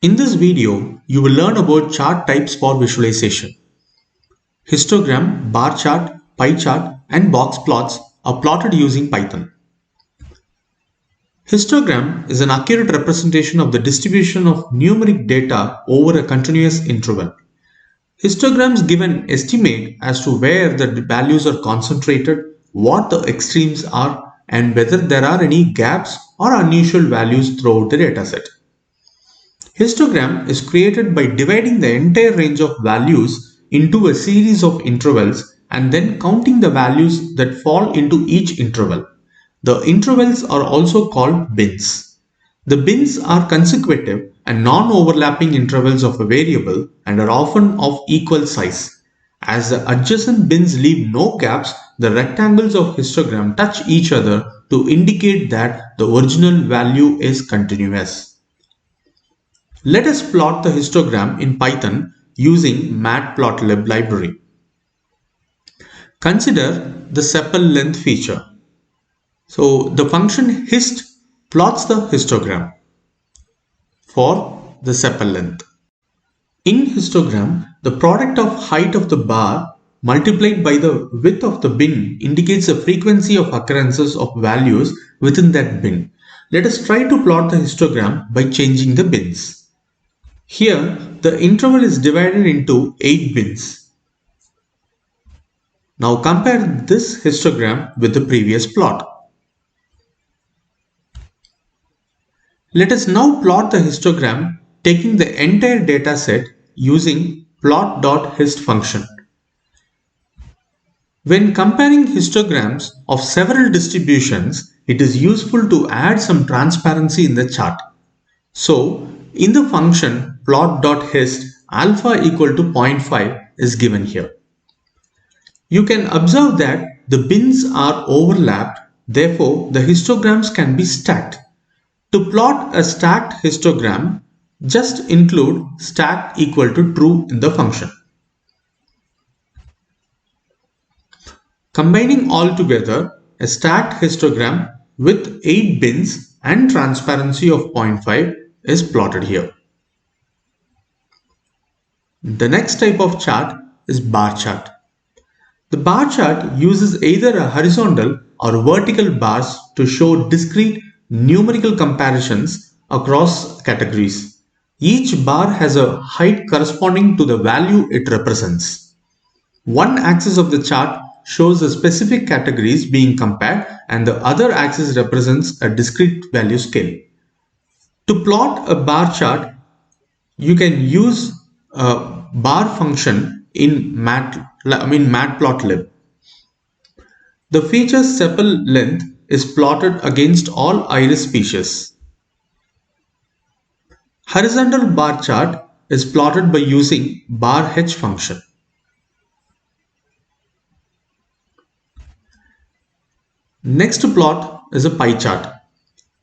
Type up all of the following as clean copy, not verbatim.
In this video, you will learn about chart types for visualization. Histogram, bar chart, pie chart, and box plots are plotted using Python. Histogram is an accurate representation of the distribution of numeric data over a continuous interval. Histograms give an estimate as to where the values are concentrated, what the extremes are, and whether there are any gaps or unusual values throughout the dataset. Histogram is created by dividing the entire range of values into a series of intervals and then counting the values that fall into each interval. The intervals are also called bins. The bins are consecutive and non-overlapping intervals of a variable and are often of equal size. As the adjacent bins leave no gaps, the rectangles of histogram touch each other to indicate that the original value is continuous. Let us plot the histogram in Python using matplotlib library. Consider the sepal length feature. So the function hist plots the histogram for the sepal length. In histogram, the product of height of the bar multiplied by the width of the bin indicates the frequency of occurrences of values within that bin. Let us try to plot the histogram by changing the bins. Here, the interval is divided into 8 bins. Now compare this histogram with the previous plot. Let us now plot the histogram taking the entire data set using plot.hist function. When comparing histograms of several distributions, it is useful to add some transparency in the chart. So, in the function plot.hist, alpha equal to 0.5 is given here. You can observe that the bins are overlapped, therefore the histograms can be stacked. To plot a stacked histogram, just include stacked equal to true in the function. Combining all together, a stacked histogram with 8 bins and transparency of 0.5 is plotted here. The next type of chart is bar chart. The bar chart uses either a horizontal or vertical bars to show discrete numerical comparisons across categories. Each bar has a height corresponding to the value it represents. One axis of the chart shows the specific categories being compared and the other axis represents a discrete value scale. To plot a bar chart, you can use a bar function in matplotlib. The feature sepal length is plotted against all iris species. Horizontal bar chart is plotted by using bar h function. Next plot is a pie chart.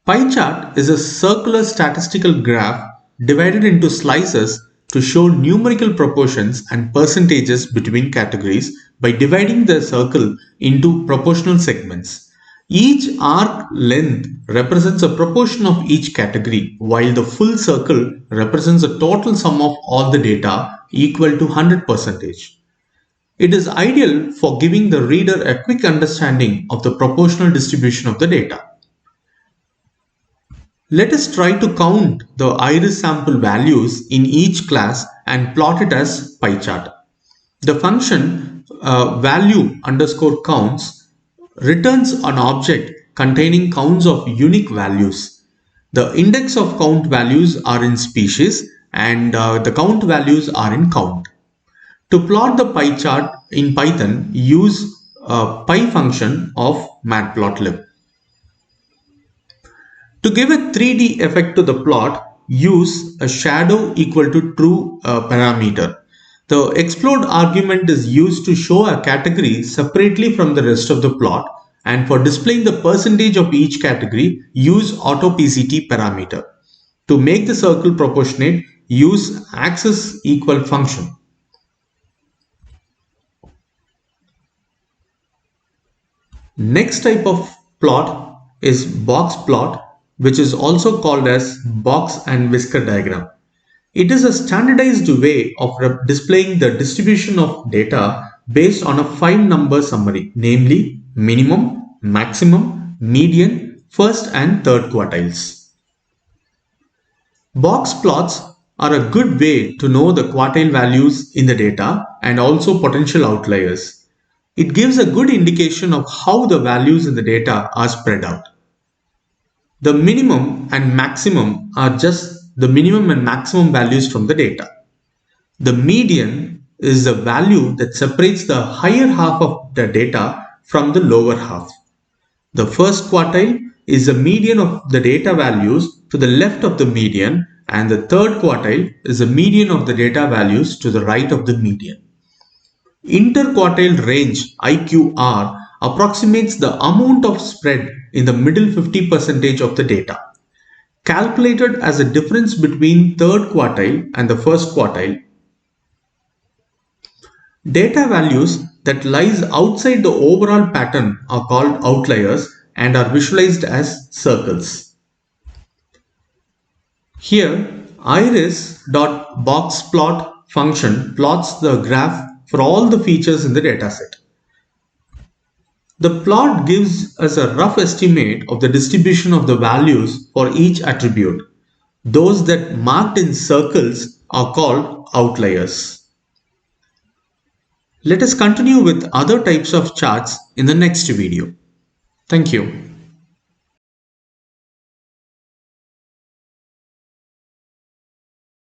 Pie chart is a circular statistical graph divided into slices to show numerical proportions and percentages between categories by dividing the circle into proportional segments. Each arc length represents a proportion of each category, while the full circle represents the total sum of all the data equal to 100%. It is ideal for giving the reader a quick understanding of the proportional distribution of the data. Let us try to count the iris sample values in each class and plot it as pie chart. The function value underscore counts returns an object containing counts of unique values. The index of count values are in species and the count values are in count. To plot the pie chart in Python, use a pie function of matplotlib. To give a 3D effect to the plot, use a shadow equal to true parameter. The explode argument is used to show a category separately from the rest of the plot, and for displaying the percentage of each category, use AutoPCT parameter. To make the circle proportionate, use axis equal function. Next type of plot is box plot, which is also called as box and whisker diagram. It is a standardized way of displaying the distribution of data based on a 5-number summary, namely minimum, maximum, median, first and third quartiles. Box plots are a good way to know the quartile values in the data and also potential outliers. It gives a good indication of how the values in the data are spread out. The minimum and maximum are just the minimum and maximum values from the data. The median is the value that separates the higher half of the data from the lower half. The first quartile is the median of the data values to the left of the median, and the third quartile is the median of the data values to the right of the median. Interquartile range IQR approximates the amount of spread in the middle 50% of the data. Calculated as a difference between third quartile and the first quartile, data values that lies outside the overall pattern are called outliers and are visualized as circles. Here, iris.boxplot function plots the graph for all the features in the dataset. The plot gives us a rough estimate of the distribution of the values for each attribute. Those that marked in circles are called outliers. Let us continue with other types of charts in the next video. Thank you.